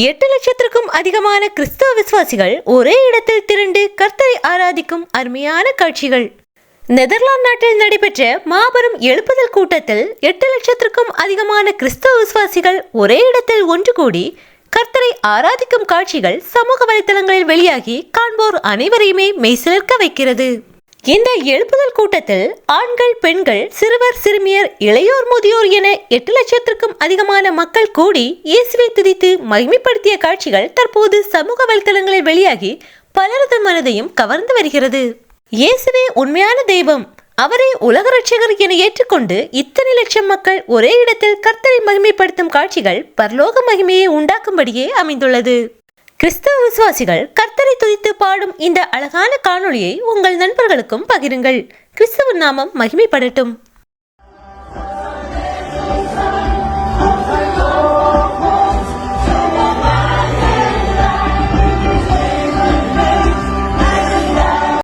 8 லட்சத்திற்கும் அதிகமான கிறிஸ்தவ விசுவாசிகள் ஒரே இடத்தில் திரண்டு கர்த்தரை ஆராதிக்கும் அருமையான காட்சிகள். நெதர்லாந்து நாட்டில் நடைபெற்ற மாபெரும் எழுப்புதல் கூட்டத்தில் 8 லட்சத்திற்கும் அதிகமான கிறிஸ்தவ விசுவாசிகள் ஒரே இடத்தில் ஒன்று கூடி கர்த்தரை ஆராதிக்கும் காட்சிகள் சமூக வலைதளங்களில் வெளியாகி காண்போர் அனைவரையுமே மெய்சிலிர்க்க வைக்கிறது. இந்த எழுப்புதல் கூட்டத்தில் ஆண்கள், பெண்கள், சிறுவர், சிறுமியர், இளையோர், முதியோர் என 8 லட்சத்திற்கும் அதிகமான மக்கள் கூடி இயேசுவை துதித்து மகிமைப்படுத்திய காட்சிகள் தற்போது சமூக வலைதளங்களில் வெளியாகி பலரது மனதையும் கவர்ந்து வருகிறது. இயேசுவே உண்மையான தெய்வம், அவரே உலக ரட்சகர் என ஏற்றுக்கொண்டு இத்தனை லட்சம் மக்கள் ஒரே இடத்தில் கர்த்தரை மகிமைப்படுத்தும் காட்சிகள் பரலோக மகிமையை உண்டாக்கும்படியே அமைந்துள்ளது. கிறிஸ்தவ விசுவாசிகள் கர்த்தரை துதித்து பாடும் இந்த அழகான காணொளியை உங்கள் நண்பர்களுக்கும் பகிருங்கள். கிறிஸ்துவின் நாமம் மகிமைப்படட்டும்.